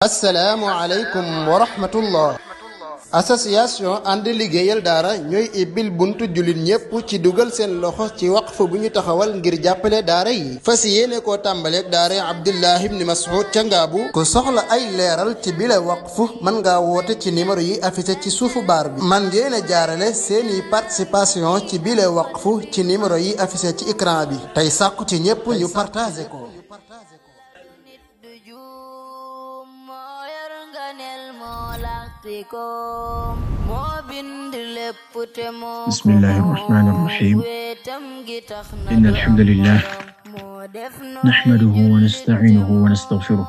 assalaamu aleykum wa rahmatullah. association ànd liggéeyal daara ñooy ibbil buntu jullit ñépp ci dugal seen loxo ci waqf bu ñu taxawal ngir jàppale daara yi fas yéene koo tàmbaleeg daara Abdullah ibn Mas'ud ca Ngaabu ku soxla ay leeral ci bile waqf mën ngaa woote ci numéro yi affiché ci suufu baar bi man ngeen a jaarale seeni participation ci bile waqf ci numéro yi affiché ci écran bi tey sàkku ci ñépp ñu partagé ko. بسم الله الرحمن الرحيم إن الحمد لله نحمده ونستعينه ونستغفره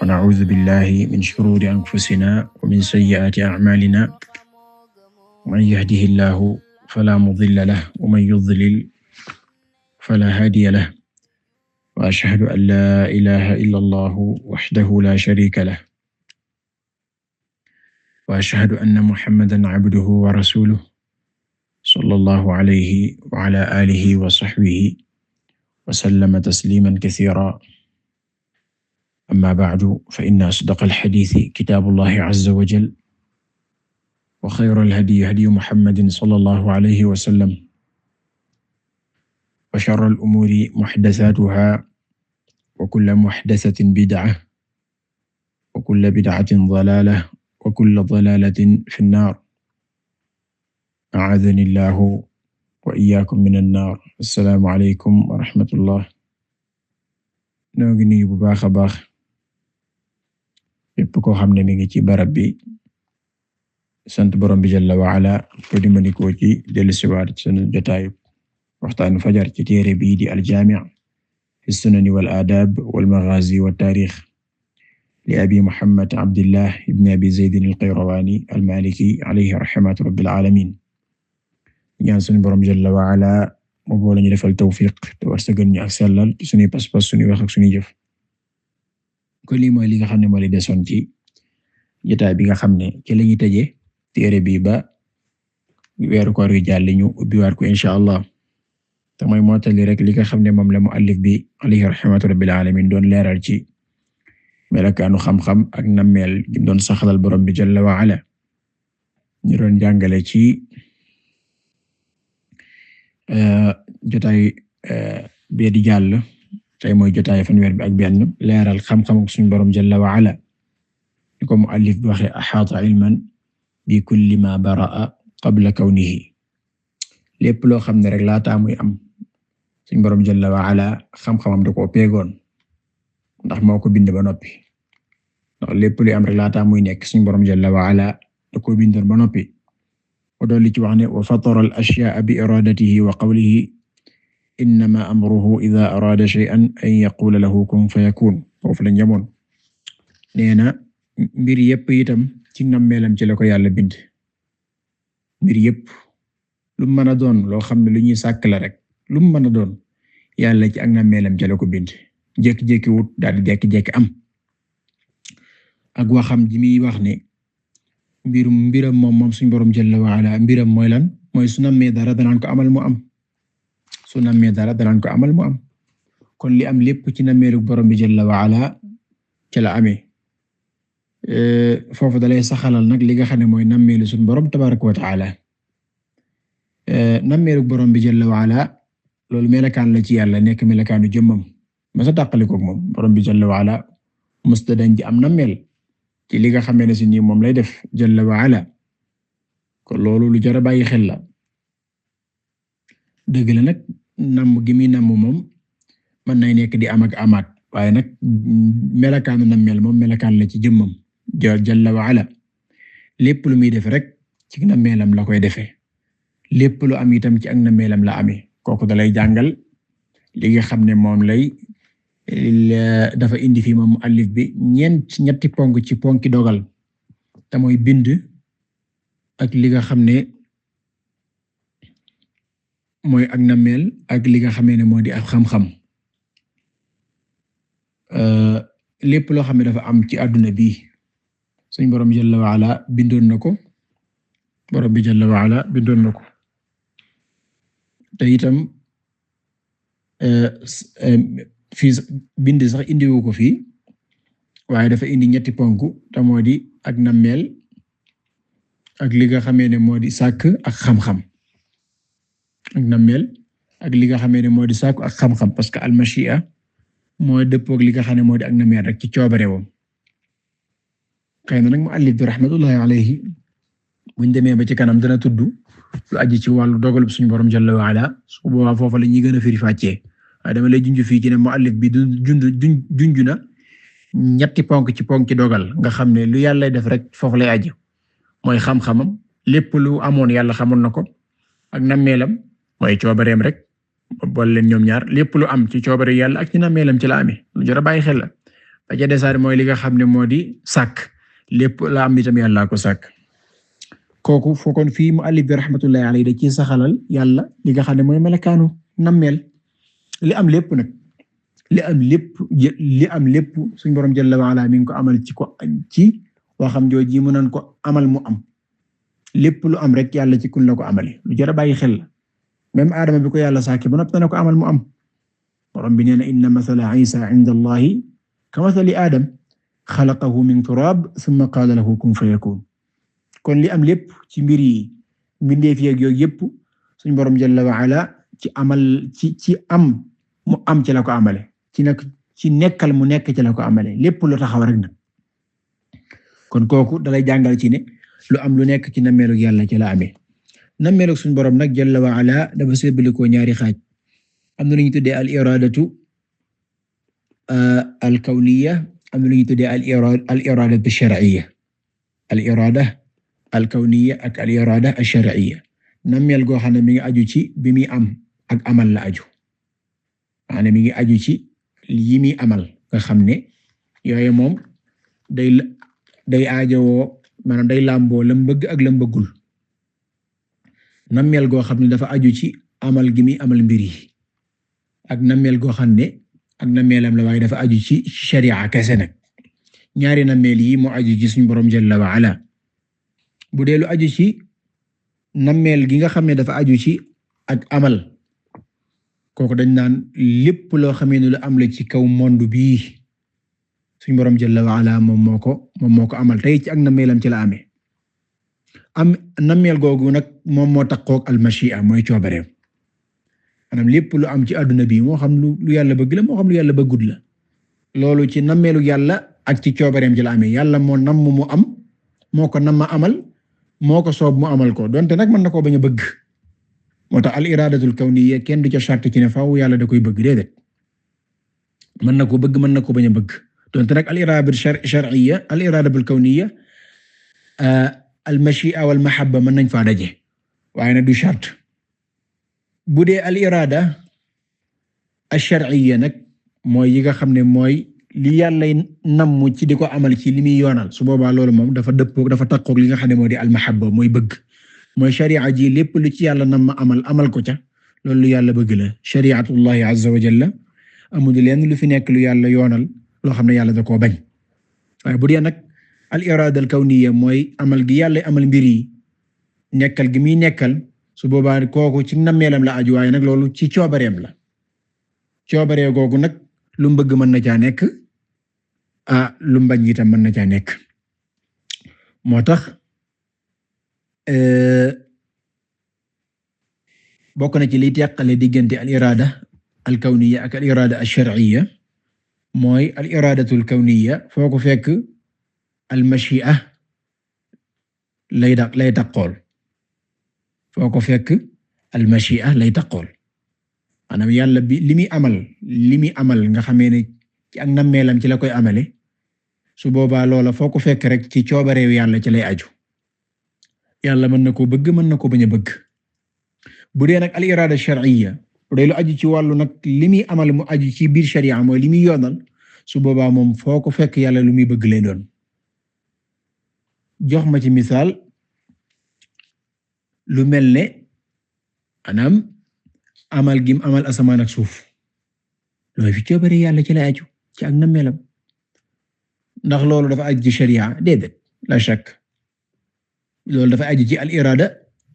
ونعوذ بالله من شرور أنفسنا ومن سيئات أعمالنا من يهده الله فلا مضل له ومن يضلل فلا هادي له وأشهد أن لا إله إلا الله وحده لا شريك له وأشهد أن محمدا عبده ورسوله صلى الله عليه وعلى آله وصحبه وسلم تسليما كثيرا أما بعد فإن أصدق الحديث كتاب الله عز وجل وخير الهدي هدي محمد صلى الله عليه وسلم وشر الأمور محدثاتها وكل محدثة بدعة وكل بدعة ضلالة وكل ضلالة في النار أعاذني الله وإياكم من النار السلام عليكم ورحمة الله noo ngi nuyu bu baax a baax képp koo xam ne mi ngi ci barab bi sant borom bi jalla wa ala ko dimandikoo ci dellusiwaat sunu jotaayu waxtaanu fajar ci téere bii di al-Jaami' fi sunani wal aadaab wal maghaazi wat taariix li abi Muhammad Abdillah ibn abi Zayd al-Qayrawaani al-Maaliki alayhi rahmatu rabbil aalamiin ñaan sunu borom jalla wa ala mu boole ñu defal tawfiq te warsagal ñu ak sellal ci sunuy pas-pas sunuy wax ak sunuy jëf kon lii mooy li nga xam ne moo li desoon ci jotaay bi nga xam ne ci la ñuy tëjee téere bi ba weeru koor wi jàll ñu ubbiwaat ko insha Allah te mooy mottali rek li nga xam ne moom la muallif bi alayhi rahmatu rabbil aalamiin doon leeral ci melakaanu xam-xam ak nammeel gi doon saxalal borom bi jalla wa ala ñu doon jàngale ci jotaay bee di jàll tey mooy jotaay fanweer bi ak benn leeral xam-xam ak suñu borom jalla wa ala ni ko muallif bi waxe axaata ilman bi kulli ma bara'a qabla kawnihi lépp loo xam ne rek laataa muy am suñu borom jalla wa ala xam-xamam da koo peegoon ndax moo ko bind ba noppi ndax lépp luy am rek laataa muy nekk suñu borom jalla wa ala da koo bindoon ba noppi o dolli ci wax ne wa fatara al ashyaa'a bi iradatihi wa qawlihi innama amruhu idha arada shay'an an yaqula lahu kun fayakun foofu la ñamoon nee na mbir yépp itam ci nammeelam ci la ko yàlla bind mbir yépp lu mën a doon loo xam ne lu ñuy sàkk la rek lu mën a doon yàlla ci ak nammeelam ci la ko bind jékki-jékki wut daal di jékki-jékki am ak waxam ji muy wax ne mbiram moom suñu borom jalla wa ala mbiram mooy lan mooy su nammee dara danaan ko amal mu am su nammee dara danaan ko amal mu am kon li am lépp ci nammeelu borom bi jalla wa ala ci la amee foofu dalay saxalal nag li nga xam ne mooy nammeelu suñu borom tabaraka wa taala nammeelu borom bi jalla wa ala loolu melakaan la ci yàlla nekk melakaanu jëmmam masa tàqalikook moom borom bi jalla wa ala musta dañ ji am nammeel ci li nga xamee ne si nii moom lay def jalla wa ala kon loolu lu jar a bàyyi xel la dëgg la nag namm gi muy namm moom mën nay nekk di am ak amaat waaye nag melakaanu nammeel moom melakaan la ci jëmmam jalla wa ala lépp lu muy def rek ci nammeelam la koy defee lépp lu am itam ci ak nammeelam la amee kooku dalay jàngal li nga xam ne moom lay dafa indi fi moom muallif bi ñetti ponk ci ponki dogal te mooy bind ak li nga xam ne mooy ak nammeel ak li nga xamee ne moo di ak xam-xam lépp loo xam ne dafa am ci àdduna bi suñ borom jalla wa ala bindoon na ko borom bi jalla wa ala bindoon na ko te itam fii bind sax indiwu ko fii waaye dafa indi ñetti ponk te moo di ak nammeel ak li nga xamee ne moo di sàkk ak xam-xam ak nammeel ak li nga xamee ne moo di sàkk ak xam-xam parce que al-mashi'a mooy dëppook li nga xam ne moo di ak nammeel rek ci coobareewam xëy na nag muallif bi rahmatullahi alayhi buñ demee ba ci kanam dana tudd lu aji ci wàllu dogalub suñu borom jalla wa ala su boobaa foofa la ñuy gën a firi fàccee waaye dama lay junj fii ci ne muallif bi junj na ñetti ponk ci dogal nga xam ne lu yàlla def rek foofu lay aji mooy xam-xamam lépp lu amoon yàlla xamoon na ko ak nammeelam mooy coobareem rek boole leen ñoom ñaar lépp lu am ci coobare yàlla ak ci nammeelam ci la amee lu jar a bàyyi xel la ba ca desaar mooy li nga xam ne moo di sàkk lépp la am itam yàlla ko sàkk kooku fookoon fii muallif bi rahmatullahi alayhi da ci saxalal yàlla li nga xam ne mooy melakaanu nammeel li am lépp nag li am lépp suñu borom jalla wa ala mi ngi ko amal ci waxam jooji mu nan ko amal mu am lépp lu am rek yàlla ci kun la ko amale lu jar a bàyyi xel la même Adama bi ko yàlla sàkki ba noppi na ko amal mu am borom bi nee na inna mathala Isa inda Allahi ka mathali Adam xalaqahu min turab thumma qaala lahu kun fayakun kon li am lépp ci mbir yi mbindeef yeeg yooyu yëpp suñu borom jalla wa ala ci amal ci am mu am ci la ko amale ci nekkal mu nekk ci la ko amale lépp lu taxaw rek nag kon kooku dalay jàngal ci ne lu am lu nekk ci nammeelu yàlla ci la amee nammeelu suñu borom nag jalla wa ala dafa séddalikoo ñaari xaaj am na lu ñu tuddee al iradatu al kawniyya am na lu ñu tuddee al iradatu shar'iyya al irada al kawniyya ak al irada al shar'iyya nammeel goo xam ne mi ngi aju ci bi muy am ak amal la aju maanaam mi ngi aju ci yi muy amal nga xam ne yooyu moom day aajowoo maanaam day làmboo lam bëgg ak lam bëggul nammeel goo xam ne dafa aju ci amal gi muy amal mbir yi ak nammeel goo xam ne ak nammeelam la waaye dafa aju ci sharia kese nag ñaari nammeel yi moo aju ci suñu borom jalla wa ala bu dee lu aju ci nammeel gi nga xam ne dafa aju ci ak amal kooku dañ naan lépp loo xamee ne lu am la ci kaw monde bii suñu borom jalla wa ala moom moo ko amal tey ci ak nammeelam ci la amee am nammeel googu nag moom moo taxoog al-mashi'a mooy coobareem maanaam lépp lu am ci adduna bi moo xam lu yàlla bëgg la moo xam lu yàlla bëggut la loolu ci nammeelu yàlla ak ci coobareem ci la amee yàlla moo namm mu am moo ko namm amal moo ko soob mu amal ko donte nag mën na koo bañ a bëgg moo tax al iradatul kawniyya kenn du ca charte ci ne faaw yàlla da koy bëgg déedéet mën na ko bëgg mën na ko bañ a bëgg donte nag al iradatul shar'iyya al iradatul kawniyya al mashi'a wal mahabba mën nañ faa daje waaye nag du charte bu dee al irada al shar'iyya nag mooy yi nga xam ne mooy li yàlla namm ci di ko amal ci li muy yoonal su boobaa loolu moom dafa dëppoo dafa takkook li nga xam ne moo di al mahabba mooy bëgg mooy sharia ji lépp lu ci yàlla namm amal ko ca loolu lu yàlla bëgg la shari'atullahi azza wa jalla amul leen lu fi nekk lu yàlla yoonal loo xam ne yàlla da koo bañ waaye bu dee nag al irada al kawniyya mooy amal gi yàlla amal mbir yi nekkal gi muy nekkal su boobaa kooku ci nammeelam la aju waaye nag loolu ci coobareem la coobaree googu nag lu mbëgg mën na caa nekk lu mbañ itam mën na caa nekk moo tax bokk na ci liy teqale diggante al irada al kawniyya ak al irada al shar'iyya mooy al iradatul kawniyya foo ko fekk al mashi'a lay taqool foo ko fekk al mashi'a lay taqool maanaam yàlla bi li muy amal nga xamee ne ci ak nammeelam ci la koy amale su boobaa loola foo ko fekk rek ci coobareew yàlla ci lay aju yàlla mën na ko bëgg mën na ko bañ a bëgg bu dee nag al irada shar'iyya bu dee lu aju ci wàllu nag li muy amal mu aju ci biir sharia mooy li muy yoonal su boobaa moom foo ko fekk yàlla lu muy bëgg lay doon jox ma ci misaal lu mel ne anam amal gim amal asamaan ak suuf loolu fi coobare yàlla ci lay aju ci ak nammeelam ndax loolu dafa aju ci sharia déedéet la shakk loolu dafa aju ci al irada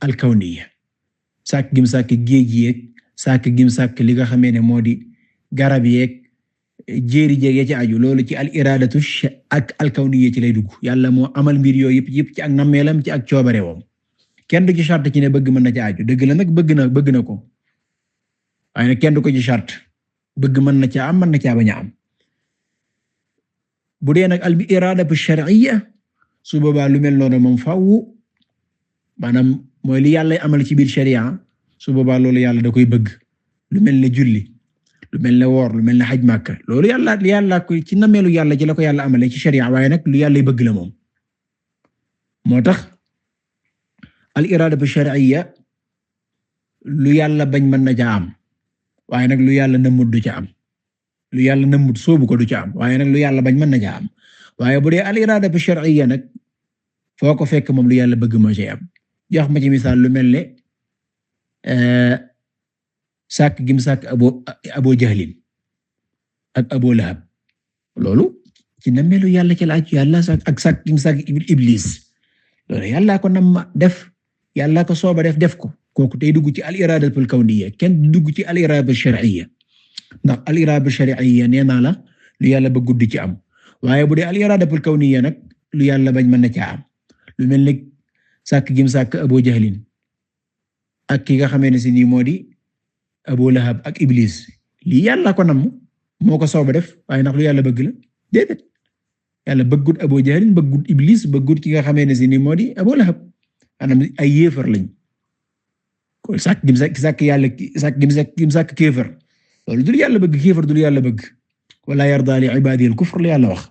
al kawniyya sàkk gim sàkk géej yeeg sàkk gim sàkk li nga xamee ne moo di garab yeeg jéeri jéeg ci aju loolu ci al iradatu ak al kawniyya ci lay dugg yàlla moo amal mbir yooyu yëpp ci ak nammeelam ci ak coobareewam kenn du ci charte ci ne bëgg mën na ci aju dëgg la nag bëgg na ko waaye nag kenn du ko ci charte bëgg mën na caa am mën na caa bañ a am bu dee nag al iradatu shar'iyya su boobaa lu mel noonu moom faaw maanaam mooy li yàlla amal ci biir sharia su boobaa loolu yàlla da koy bëgg lu mel ne julli lu mel ne woor lu mel ne xaj Makka loolu yàlla ko ci nameelu yàlla ci la ko yàlla amalee ci sharia waaye nag lu yàlla bëgg la moom moo tax al iradatu shar'iyya lu yàlla bañ mën na caa am waaye nag lu yàlla nëmmut du ca am lu yàlla nëmmut soobu ko du ca am waaye nag lu yàlla bañ mën na caa am waaye bu dee al iradatu shar'iyya nag foo ko fekk moom lu yàlla bëgg moo ci am jox ma ci misaal lu mel ne sàkk gim sàkk Abu Jahlin ak Abu Lahab loolu ci nammeelu yàlla ci la aju yàlla ak sàkk gim sàkk Iblis loolu yàlla ko nam def yàlla ko sooba def ko kooku tey dugg ci al iradatul kawniyya kenn dugg ci al iradatul shar'iyya ndax al iradatul shar'iyya nee naa la lu yàlla bëgg du ci am waaye bu dee al iradatul kawniyya nag lu yàlla bañ mën na ca am lu mel ni sàkk gim sàkk Abu Jahlin ak ki nga xamee ne si nii moo di Abu Lahab ak Iblis lii yàlla ko nam moo ko sooba def waaye ndax lu yàlla bëgg la déedéet yàlla bëggut Abu Jahlin bëggut Iblis bëggut ki nga xamee ne si nii moo di Abu Lahab maanaam ay yéefar lañ ko sàkk gim sàkk kéefar loolu dul yàlla bëgg kéefar dul yàlla bëgg wala yarda li ibadihi al-kufr la yàlla wax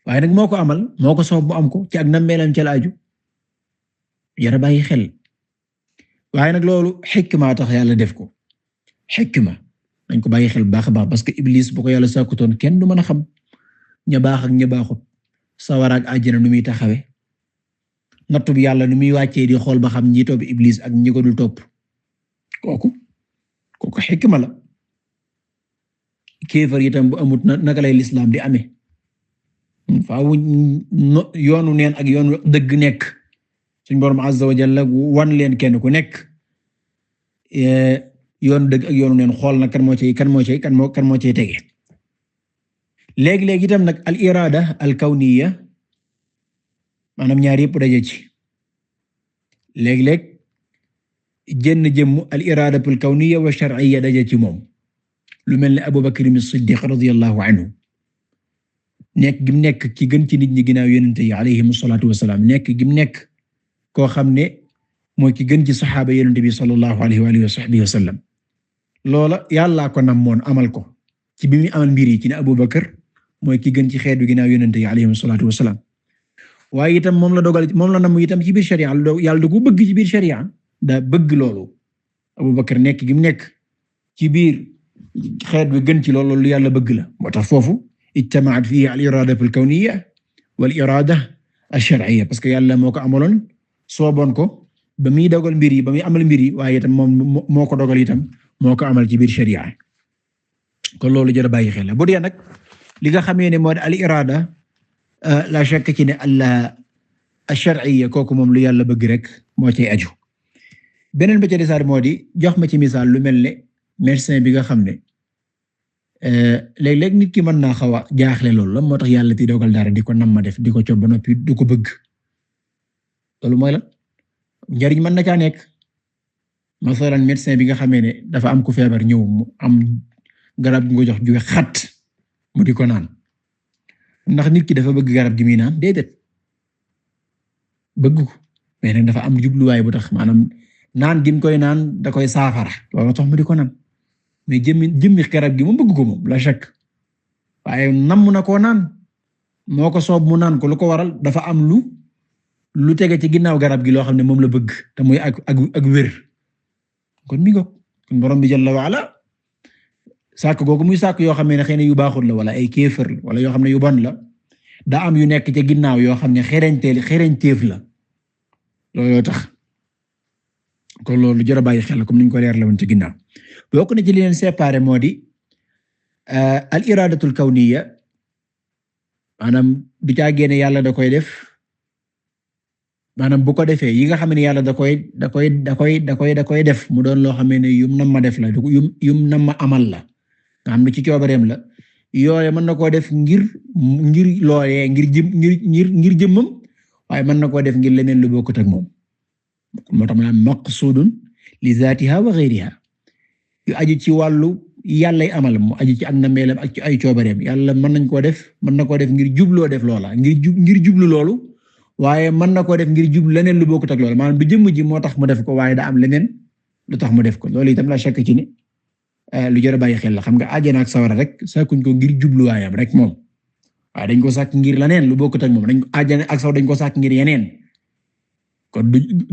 waaye nag moo ko amal moo ko soob bu am ko ci ak nammeelam ca la aju yara bàyyi xel waaye nag loolu xikma tax yàlla def ko xikma dañ ko bàyyi xel bu baax a baax parce que Iblis bu ko yàlla sàkkutoon kenn du mën a xam ña baax ak ña baaxut sawara ak àjjana nu muy taxawe nattu bi yàlla nu muy wàccee di xool ba xam ñi topp Iblis ak ñi ko dul topp kooku xikma la kéefar itam bu amut naka lay lislaam di amee faaw yoonu neen ak yoonu dëgg nekk suñ borom azza wa jalla wan leen kenn ku nekk yoonu dëgg ak yoonu neen xool na kan moo cay tege léegi-léegi itam nag al irada al kawniya maanaam ñaar yëpp daje ci léeg-léeg jenn jëmm al iradatul kawniya wa shar'iyya daje ci moom lu mel ne Abu Bakr as-Siddiq radiyallahu anhu nekk gim nekk ci gën ci nit ñi ginnaaw yonent yi alayhim salaatu wassalaam nekk gim nekk koo xam ne mooy ki gën ci saxaaba yonent bi sallallahu alayhi wa alihi wa sahbihi wa sallam loola yàllaa ko namoon amal ko ci bi muy amal mbir yi ci ne Abu Bakr mooy ki gën ci xeetu ginnaaw yonent yi alayhim salaatu wassalaam waaye itam moom la dogal moom la nam itam ci biir sharia yàlla da ko bëgg ci biir sharia daa bëgg loolu Abu Bakr nekk gim nekk ci biir xeet bi gën ci loolu lu yàlla bëgg la moo tax foofu ijtama'at fihi al-iradatu al-kawniyya wal-irada ash-shar'iyya parce que yàlla moo ko amaloon sooboon ko ba muy dogal mbir yi ba muy amal mbir yi waaye itam moom moo ko dogal itam moo ko amal ci biir sharia kon loolu jar a bàyyi xel la bu dee nag li nga xamee ne moo di al-irada la shakka ci ne ash-shar'iyya kooku moom lu yàlla bëgg rek moo cay aju beneen ba ca desaat moo di jox ma ci misaal lu mel ne médecin bi nga xam ne léeg-léeg nit ki mën naa xaw a jaaxle loolu la moo tax yàlla ti dogal dara di ko nam ma def di ko cob ba noppi du ko bëgg loolu mooy la njariñ mën na caa nekk masalan médecin bi nga xamee ne dafa am ku feebar ñëw mu am garab gi nga jox juwe xat mu di ko naan ndax nit ki dafa bëgg garab gi muy naan déedéet bëgg ko mais nag dafa am jubluwaay bu tax maanaam naan gi mu koy naan da koy saafara loolu tax mu di ko naan mais jëmmi garab gi moom bëgg ko moom la chak waaye namm na koo naan moo ko soob mu naan ko lu ko waral dafa am lu tege ci ginnaaw garab gi loo xam ne moom la bëgg te muy ak wér kon mi ngo kon borom bi jalla wa ala sàkk googu muy sàkk yoo xam ne xëy na yu baaxul la wala ay kéefër la wala yoo xam ne yu bon la daa am yu nekk ci ginnaaw yoo xam ne xereñteef la looloo tax kon loolu jar a bàyyi xel comme niñ ko leer la woon ci ginnaaw bokk na ci li leen séparé moo di al iradatul kawniyya maanaam du caa génne yàlla da koy def maanaam bu ko defee yi nga xam ne yàlla da koy def mu doon loo xam ne yum nam ma def la yum nam ma amal la nga xam ne ci coobareem la yooye mën na koo def ngir loolee ngir jëmmam waaye mën na koo def ngir leneen lu bokkut ak moom moo tax maanaam maqsudun li zaatiha wa ghayriha yu aju ci wàllu yàllay amal mu aju ci ak nameelam ak ci ay coobareem yàlla mën na koo def ngir jubloo def loola ngir jublu loolu waaye mën na koo def ngir jublu leneen lu bokkut ak loolu maanaam du jëmm ji moo tax mu def ko waaye daa am leneen lu tax mu def ko loolu itam la chàkk ci ni lu jar a bàyyi xel la xam nga àjjana ak sawara rek sàkkuñ ko ngir jubluwaayam rek moom waaye dañ ko sàkk ngir leneen lu bokkut ak moom dañ àjjana ak sawara dañ ko sàkk ngir yeneen kon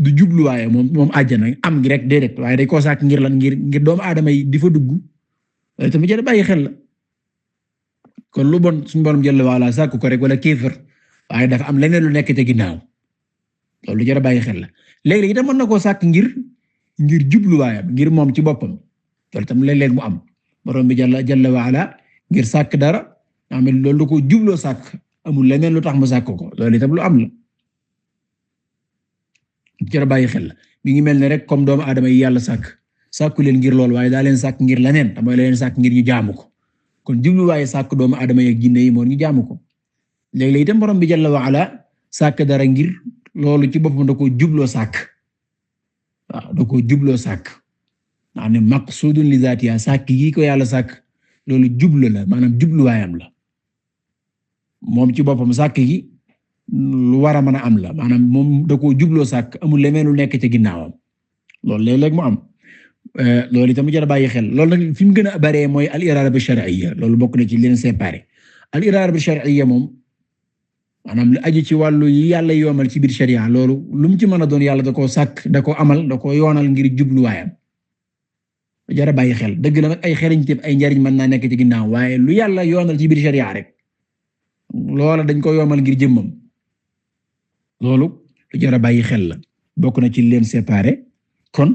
du jubluwaaye moom àjjana am gi rek déedéet waaye dañ ko sàkk ngir lan ngir doomu aadama yi di fa dugg loolu itam jar a bàyyi xel la kon lu bon suñu borom jalla wala sàkk ko rek wala kéefër waaye dafa am leneen lu nekk te ginnaaw loolu lu jar a bàyyi xel la léeg-léeg itam mën na koo sàkk ngir jubluwaayam ngir moom ci boppam loolu itam léeg-léeg mu am borom bi jalla wala ngir sàkk dara nga xam ne loolu lu ko jubloo sàkk amul leneen lu tax mu sàkk ko loolu itam lu am la jar a bàyyi xel la mi ngi mel ne rek comme doomu aadama yi yàlla sàkku leen ngir lool waaye daa leen sàkk ngir leneen te mooy leen sàkk ngir ñu jaamu ko kon jubluwaaye sàkk doomu aadama yeeg jinne yi moo ñu jaamu ko léeg-léeg itam borom bi jalla wa ala sàkk dara ngir loolu ci boppam da ko jubloo sàkk waaw da ko jubloo sàkk maanaam ne maqsudun li zaatiha sàkk yi ko yàlla sàkk loolu jublu la maanaam jubluwaayam la moom ci boppam sàkk gi lu war a mën a am la maanaam moom da ko jubloo sàkk amul leneen lu nekk ci ginnaawam loolu léeg-léeg mu am loolu itam jar a bàyyi xel loolu nag fi mu gën a baree mooy al iraada bi shar'iyya loolu bokk na ci leen séparé al iraada bi shar'iyya moom maanaam lu aju ci wàllu yi yàlla yoomal ci biir sharia loolu lu mu ci mën a doon yàlla da koo sàkk da koo amal da koo yoonal ngir jubluwaayam jar a bàyyi xel dëgg la nag ay xeriñteef ay njariñ mën naa nekk ci ginnaaw waaye lu yàlla yoonal ci biir sharia rek loola dañ ko yoomal ngir jëmmam loolu lu jar a bàyyi xel la bokk na ci leen séparé kon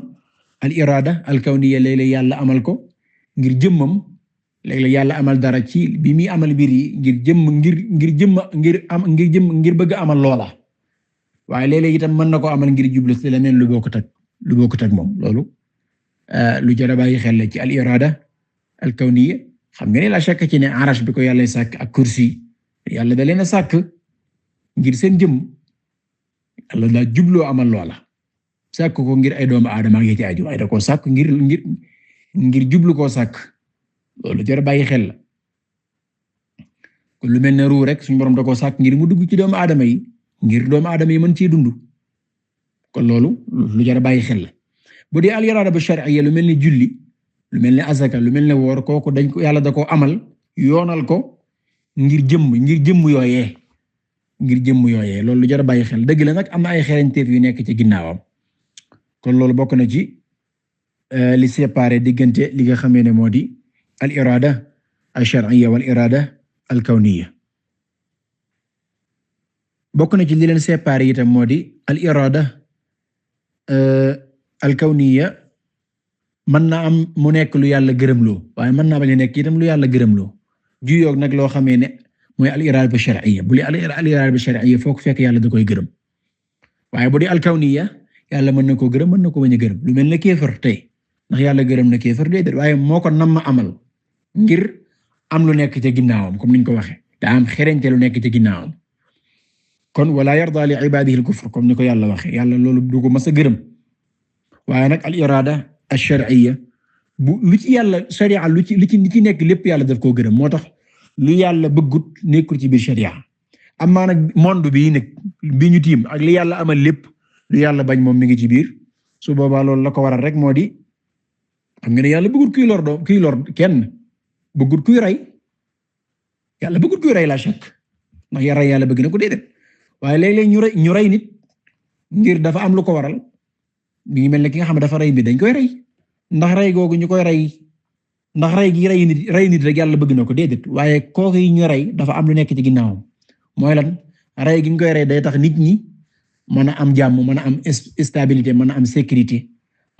al irada al kawniya léeg-léeg yàlla amal ko ngir jëmmam léeg-léeg yàlla amal dara ci bi muy amal mbir yi ngir bëgg amal loola waaye léeg-léeg itam mën na ko amal ngir jublu ci leneen lu bokkut ak moom loolu lu jar a bàyyi xel la ci al irada al kawniya xam nga ne la shakka ci ne arash bi ko yàlla sàkk ak kursi yàlla da leen a sàkk ngir seen jëmm yàlla daa jubloo amal loola sàkk ko ngir ay doomu aadama ngi ci aju waaye da koo sàkk ngir jublu koo sàkk loolu jar a bàyyi xel la kon lu mel ne ruu rek suñu borom da koo sàkk ngir mu dugg ci doomu aadama yi ngir doomu aadama yi mën cee dund kon loolu lu jar a bàyyi xel la bu dee al iraada bu shar'iyya lu mel ni julli lu mel ne azaka lu mel ne woor kooku dañ ko yàlla da koo amal yoonal ko ngir jëmm yooyee loolu lu jar a bàyyi xel dëgg la nag am na ay xereñteef yu nekk ci ginnaawam kon loolu bokk na ci li séparé diggante li nga xamee ne moo di al irada al shar'iyya wal irada al kawniyya bokk na ci li leen séparé itam moo di al irada al kawniyya mën na am mu nekk lu yàlla gërëmloo waaye mën naa bañ a nekk itam lu yàlla gërëmloo juyoog nag loo xamee ne mooy al irada bi shar'iyya bu li al irada bi shar'iyya foo ko fekk yàlla da koy gërëm waaye bu di al kawniyya yàlla mën na koo gërëm mën na ko bañ a gërëm lu mel ne kéefër tey ndax yàlla gërëm na kéefër déedéet waaye moo ko nam ma amal ngir am lu nekk ci ginnaawam comme niñ ko waxee daa am xereñte lu nekk ci ginnaawam kon wala yarda li ibadihi al kufr comme ni ko yàlla waxee yàlla loolu du ko mas a gërëm waaye nag al irada al shar'iyya bu lu ci yàlla sharia lu ci nekk lépp yàlla daf koo gërëm moo tax lu yàlla bëggut nekkul ci biir sharia amaa nag monde bii nag bi ñu tiim ak li yàlla amal lépp lu yàlla bañ moom mi ngi ci biir su boobaa loolu la ko waral rek moo di xam nga ne yàlla bëggut kuy lor kenn bëggut kuy rey yàlla bëggut kuy rey la shakk ndax yàlla bëgg na ko déedéet waaye léeg-léeg ñu rey nit ngir dafa am lu ko waral mi ngi mel ne ki nga xam ne dafa rey bi dañ koy rey ndax rey googu ñu koy rey ndax rey gi rey nit rek yàlla bëgg na ko déedéet waaye kooku yi ñu rey dafa am lu nekk ci ginnaawam mooy lan rey gi ñu koy rey day tax nit ñi mën a am jàmm mën a am stabilité mën a am sécurité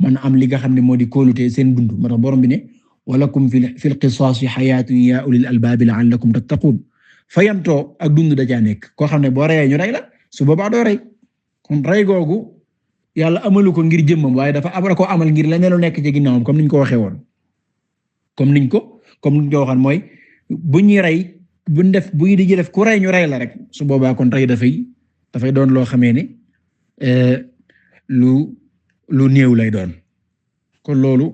mën a am li nga xam ne moo di kóolute seen dund moo tax borom bi ne walakum fil qisaasi hayaatun yaa ulil albaabi la'allakum tattaquun fayantoo ak dund da caa nekk koo xam ne boo reyee ñu rey la su boobaa doo rey kon rey googu yàlla amalu ko ngir jëmmam waaye dafa am ko amal ngir leneen lu nekk ci ginnaawam comme niñ ko waxee woon comme niñ ko comme ni ñu ko waxoon mooy bu ñuy rey bu ñu di def ku rey ñu rey la rek su boobaa kon rey dafay doon loo xamee ne lu néew lay doon kon loolu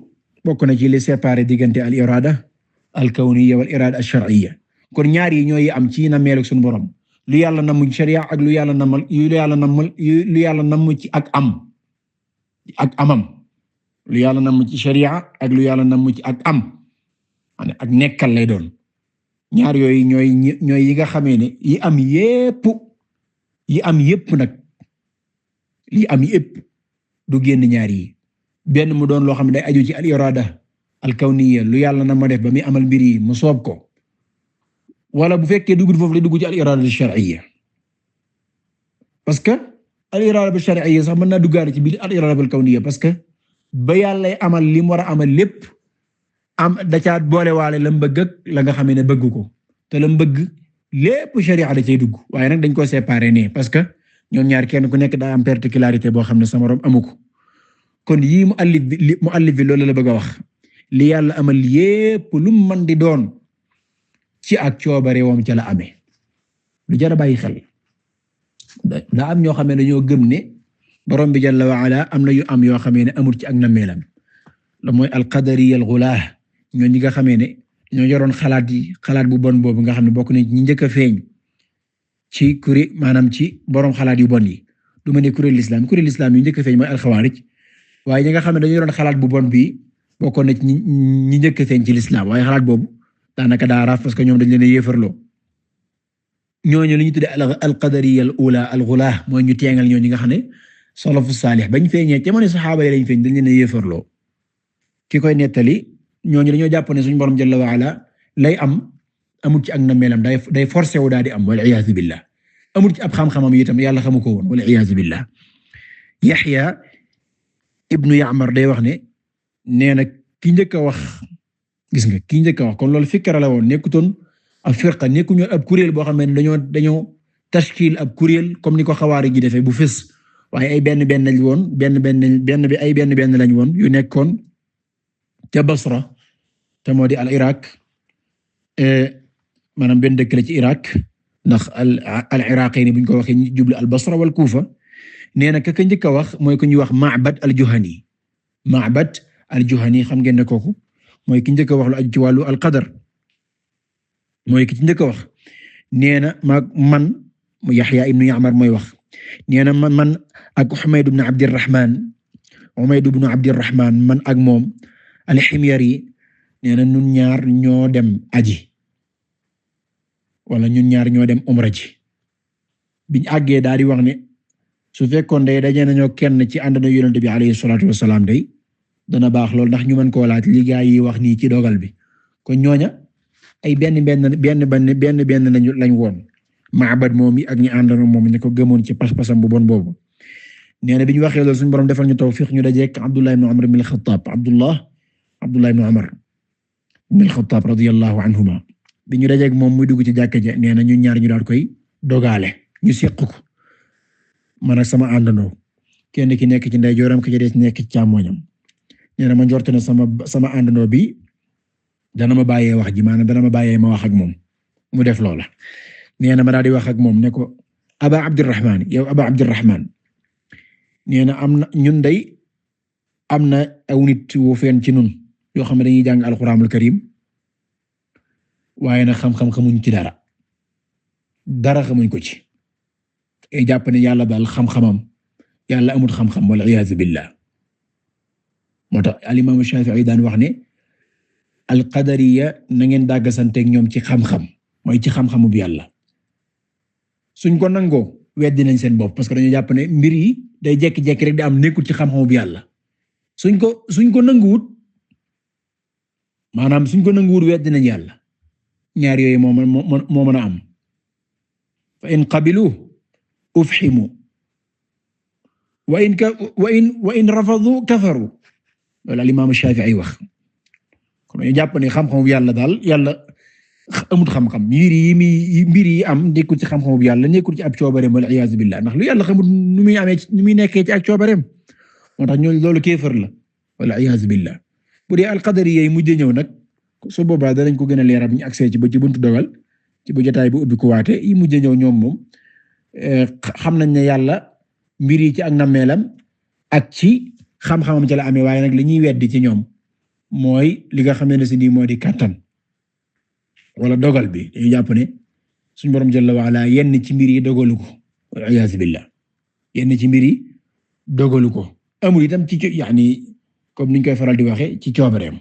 bokk na ci li séparé diggante al irada al kawniyya wal irada al shar'iyya kon ñaar yi ñooy am ci na meel ak suñu borom lu yàlla namm ci sharia ak lu yàlla namm ci ak amam lu yàlla namm ci sharia ak lu yàlla namm ci ak ak nekkal lay doon ñaar yooyu ñooy yi nga xamee ne yi am yépp nag yi am yépp du génn ñaar yi benn mu doon loo xam ne day aju ci al irada al kawniyya lu yàlla na ma def ba muy amal mbir yi mu soob ko wala bu fekkee dugg foofu lay dugg ci al irada al shar'iyya parce que al irada al shar'iyya sax mën naa duggaale ci biir al irada al kawniyya parce que ba yàlla amal li mu war a amal lépp da caa boole waale la mbëgg ak la nga xamee ne bëgg ko te la mbëgg lépp sharia da cay dugg waaye nag dañ ko séparer ne parce que ñoom ñaar kenn ku nekk daa am particularité boo xam ne sa morom amu ko kon yii muallif bi loolu la bëgg a wax li yàlla amal yépp lu mën di doon ci ak coobareewam ca la amee lu jar a bàyyi xel daa am ñoo xam ne dañoo gëm ne borom bi jalla wa ala am na yu am yoo xamee ne amul ci ak nammeelam la mooy al-qadariyya al-ghulaah ñoo ñi nga xamee ne ñoo yoroon xalaat bu bon boobu nga xam ne bokk nañ ñi njëkk a feeñ ci maanaam ci borom xalaat yu bon yi du ma ne kuréel l'islam yu njëkk a feeñ mooy al-xawaarij waaye ñi nga xam ne dañoo yoroon xalaat bu bon bi bokkoon na ci ñi njëkk a feeñ ci l'islam waaye xalaat boobu daanaka daa raaf parce que ñoom dañ leen a yéefarloo ñooñu li ñu tuddee al-qadariyya al-ula al-ghulaah mooy ñu teengal ñooñu nga xam ne salafu saalih bañ feeñee ca jamono saxaaba yi lañ feeñ dañ leen a yéefarloo ki koy nettali ñooñu dañoo jàpp ne suñu borom jalla wa ala lay amul ci ak na melam day forcé wu daal di am wal iyaazu billah amul ci ab xam-xamam itam yàlla xamu ko woon wal iyaazu billah Yaxya ibnu Ya'mar day wax ne nee na ki njëkk a wax gis nga ki njëkk a wax kon loolu fikra la woon nekkutoon ab firqa nekkuñu ab kuréel boo xam ne dañoo tashkil ab kuréel comme ni ko xawaari ji defee bu fës waaye ay benn lañ woon benn lañ woon yu nekkoon ca Basra te moo di al Iraq maanaam benn dëkk la ci Iraq ndax al iraqayni buñ ko waxee jublu al Basra wal Kufa nee na ka njëkk a wax mooy ku ñuy wax Ma'bad al-Juhani xam ngeen ne kooku mooy ki njëkk a wax lu aju ci wàllu al qadar mooy ki ci njëkk a wax nee na man Yaxya ibnu Ya'mar mooy wax nee na man ak Humayd ibn Abdirrahman man ak moom al-Himyari nee na ñun ñaar ñoo dem aji wala ñun ñaar ñoo dem umra ji biñ àggee daal di wax ne su fekkoon day daje nañoo kenn ci àndandoo Yonent bi alayhi salaatu wassalaam day dana baax lool ndax ñu mën koo laaj li gaa yi wax nii ci dogal bi kon ñooña ay benn lañ woon Ma'bad moom yi ak ñi àndandoo moom ñu ko gëmoon ci pas-pasam bu bon boobu nee na bi ñu waxee loolu suñu borom defal ñu tawfiq ñu dajeek Abdullah ibn Umar ibn al-Khattab Abdullah ibn Umar ibn al-Khattab radiyallahu anhuma bi ñu dajeek moom muy dugg ci jàkka ja nee na ñun ñaar ñu daal koy dogaale ñu seq ko man ak sama àndandoo kenn ki nekk ci ndeyjooram ki ci des nekk ci càmmoñam nee na ma njort ne sama àndandoo bi dana ma bàyyee wax ji maanaam dana ma bàyyee ma wax ak moom mu def loola nee na ma daal di wax ak moom ne ko Aba Abdurrahman yow Aba Abdurrahman nee na ñun day am na aw nit wu feen ci nun yoo xam ne dañuy jàng alquranul karim waaye nag xam-xam xamuñ ci dara xamuñ ko ci ay jàpp ne yàlla daal xam-xamam yàlla amul xam-xam wal iyaazu billah moo tax al-imam Shafi'i daan wax ne al-qadariyya na ngeen dàggasanteeg ñoom ci xam-xam mooy ci xam-xamu bi yàlla suñ ko nangoo weddi nañ seen bopp parce que dañoo jàpp ne mbir yi day jekki-jekki rek di am nekkul ci xam-xamu bi yàlla suñ ko nanguwut maanaam suñ ko nanguwut weddi nañ yàlla ñaar yooyu moo mën a am fa in qabilu ufhimu wa in rafadu kafaru loolu al-imam Shafi'i wax kon ñu jàpp ne xam-xamu yàlla daal yàlla amul xam-xam mbir yi am nekkul ci xam-xamu yàlla nekkul ci ab coobareem wal iyaazu billah ndax lu yàlla xamul nu muy nekkee ci ak coobareem moo tax ñooñu loolu kéefër la wal iyaazu billah bu dee al-qadariyya yi mujj ñëw nag su boobaa danañ ko gën a leeral bu ñu accès ci ba ci buntu dogal ci bu jotaay bu ubbi ko waate yi mujj ñëw ñoom moom xam nañ ne yàlla mbir yi ci ak nammeelam ak ci xam-xamam ci la amee waaye nag li ñuy weddi ci ñoom mooy li nga xam ne si nii moo di kàttan wala dogal bi dañuy jàpp ne suñu borom jalla wa ala yenn ci mbir yi dogalu ko wal iyaazu billah yenn ci mbir yi dogalu ko amul itam ci yaani comme niñ koy faral di waxe ci coobareem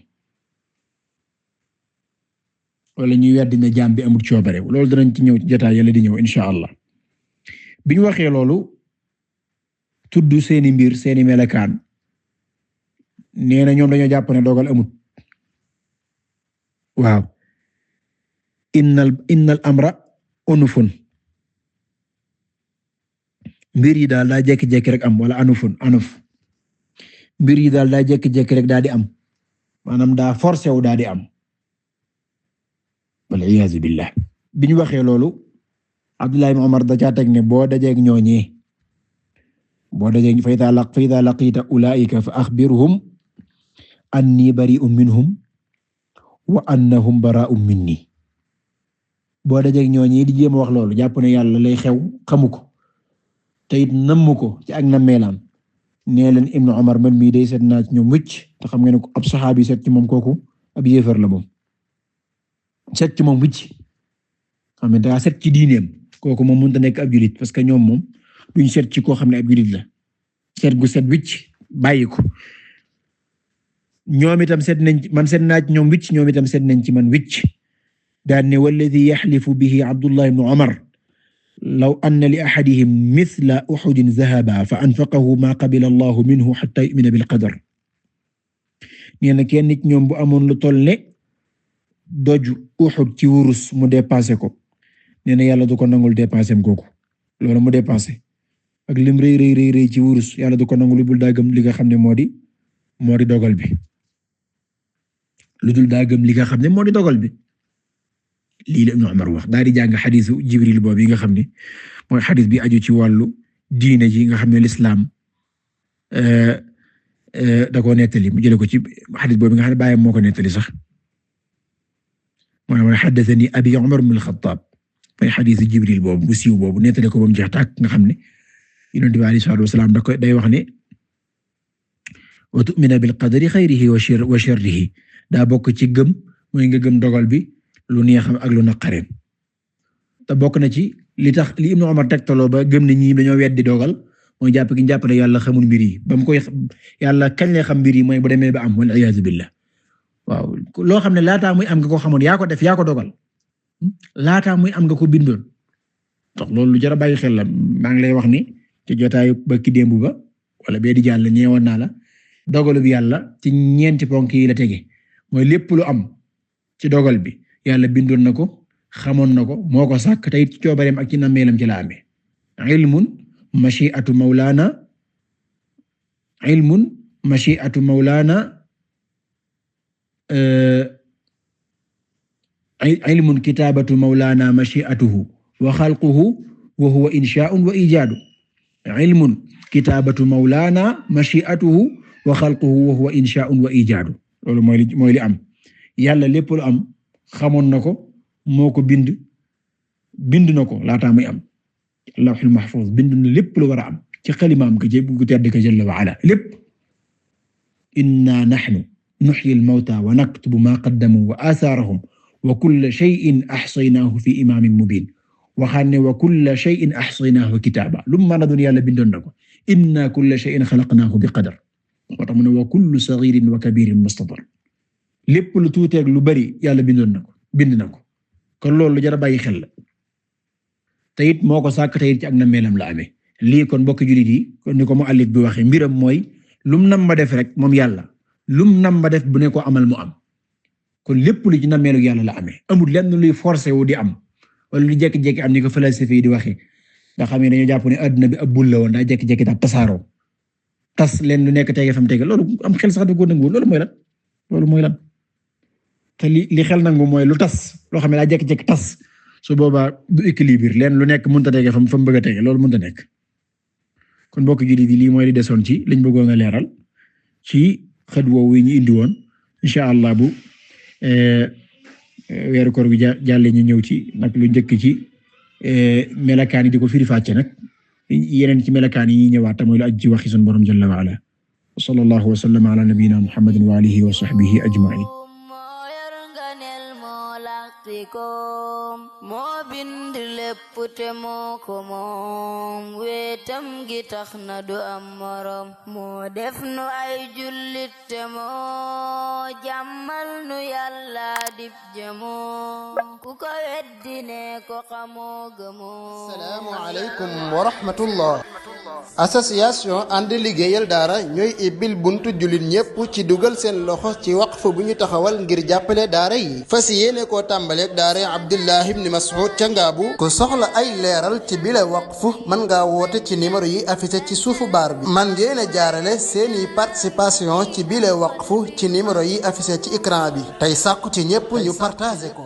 wala ñuy weddi ne jaam bi amul coobare loolu danañ ci ñëw jotaay yàlla di ñëw insha allah bi ñu waxee loolu tudd seeni mbir seeni melakaan nee na ñoom dañoo jàpp ne dogal amut waaw innal amra unufun mbir yi daal daa jekki-jekki rek am wala anuf mbir yi daal daa jekki-jekki rek daa di am maanaam daa forcé wu daa di am wal iyaazu billah bi ñu waxee loolu Abdullah ibn Umar da caa teg ne boo dajeeg ñooñee boo dajeeg fa idaa laqiita ulaa'ika fa axbirhum annii bari'un minhum wa annahum baraa'un minnii boo dajeeg ñooñee di jéem a wax loolu jàpp ne yàlla lay xew xamu ko te it namm ko ci ak nammeelam nee leen Ibn Umar man mii day seet naa ci ñoom wicc te xam nga ne ab saxaabi seet ci moom kooku ab yéefar la moom seet ci moom wicc xam nga daa seet ci diineem kooku moom mënut a nekk ab julit parce que ñoom moom duñ seet ci koo xam ne ab julit la seet gu seet wicc bàyyi ko ñoom itam seet nañ man seet naa ci ñoom wicc ñoom itam seet nañ ci man wicc daan ne walladhi yaxlifu bihi Abdullah ibn Umar law anna li ahadihim mithla uhudin dhahaba fa anfaqahu ma qabila Allahu minhu hatta yu'mina bil qadar nee na kenn nit ñoom bu amoon lu toll ne doju Uhud ci wurus mu dépensé ko nee na yàlla du ko nangul dépensé am kooku loolu mu dépensé ak lim rëy ci wurus yàlla du ko nangul lu dul daa gëm li nga xam ne moo di dogal bi lu dul daa gëm li nga xam ne moo di dogal bi lii la Ibn Umar wax daal di jàng xadiisu Jibril boobu yi nga xam ne mooy xadiis bi aju ci wàllu diine ji nga xam ne l'islam da koo nettali mu jëlee ko ci xadiis boobu nga xam ne baayam moo ko nettali sax mooy haddathani Abi Umar ibn al-Khattab mooy xadiisu Jibril boobu bu siiw boobu nettali ko ba mu jeex tàkk nga xam ne Yonent bi alayhi salaatu wa salaam day wax ne wa tu'mina bil qadari xayrihi wa sharrihi daa bokk ci gëm mooy nga gëm dogal bi lu neexam ak lu naqareem te bokk na ci li tax li Ibnu Umar tegtaloo ba gëm ne ñii dañoo weddi dogal mooy jàpp gi ñu jàpp ne yàlla xamul mbir yi ba mu koy yàlla kañ lay xam mbir yi mooy bu demee ba am wal iyaazu billah waaw loo xam ne laataa muy am nga ko xamoon yaa ko def yaa ko dogal laataa muy am nga ko bindoon tax loolu lu jar a bàyyi xel la maa ngi lay wax ni ci jotaayu ba ki démb ba wala bee di jàll ñeewoon naa la dogalu bi yàlla ci ñeenti ponk yi la tege mooy lépp lu am ci dogal bi yàlla bindoon na ko xamoon na ko moo ko sàkk tey ci coobareem ak ci nammeelam ci la amee ilmun mashi'atu mawlana ilmun mashi'atu mawlana ilmun kitabatu mawlana mashi'atuhu wa khalquhu wa huwa insha'un wa ijadu ilmun kitabatu mawlana mashi'atuhu wa khalquhu wa huwa insha'un wa ijadu loolu mooy li am yàlla lépp lu am xamoon na ko moo ko bind na ko laataa muy am lawhul mahfuz bind na lépp lu war a am ci xalimaam ko gu tedd ka jalla wa ala lépp inna nahnu nuhyi al-mawta wa naktubu ma qaddamu wa atharahum wa kulla shay'in ahsaynaahu fi imaamin mubiin waxaan ne wa kulla shay'in ahsaynaahu kitaaba lu mu mën a doon yàlla bindoon na ko inna kulla shay'in xalaqnaahu bi qadar moo tax mu ne wa kullu saghirin wa kabirin mustatar lépp lu tuuteeg lu bari yàlla bind na ko kon loolu lu jar a bàyyi xel la te it moo ko sàkk te it ci ak na meelam la amee lii kon mbokk jullit yi kon ni ko mu allif bi waxee mbiram mooy lum nam ma def rek moom yàlla lum nam ma def bu ne ko amal mu am kon lépp lu ci nameelu yàlla la amee amul lenn luy forcé wu di am wala lu jékki-jékki am ni ko philosophie di waxee nga xam ne dañoo jàpp ne adduna bi ab bul la woon daa jékki-jékki daal tasaaroo tas leen lu nekk tege fam tege loolu am xel sax da ko nangu loolu mooy lan te li xel nangu mooy lu tas loo xam ne daa jékki-jékki tas su boobaa du équilibre leen lu nekk mënut a tege fa mu bëgg a tege loolu mënut a nekk kon mbokk jullit yi lii mooy li desoon ci liñ bëggoon a leeral ci xët woowu yi ñu indi woon incha allah bu weeru koor bi jàlle ñu ñëw ci nag lu njëkk ci melakaan yi di ko firi fàcce nag yeneen ci melakaan yi ñëwaat mooy lu aj ci waxi sunu borom jalla wa ala sallallahu wa sallam ala nabiyyina muhammadin wa alihi wa sahbihi ajma'in moo bind lépp te moo ko moom wetam gi tax na du am morom moo def nu ay jullit te moo jàmmal nu yàlla dib jëmoo ku ko weddi ne ko xamoo gëmoo. Assalaamu aleykum wa rahmatullah. association ànd liggéeyal daara ñooy ibbil buntu jullit ñépp ci dugal seen loxo ci waqf bu ñu taxawal ngir jàppale daara yi fas yéene koo tàmbaleeg daara Abdullah ibn Mas'ud ca Ngaabu ku soxla ay leeral ci bile waqf mën ngaa woote ci numéro yi affiché ci suufu baar bi man ngeen a jaarale seeni participation ci bile waqf ci numéro yi affiché ci écran bi tey sàkku ci ñépp ñu partagé ko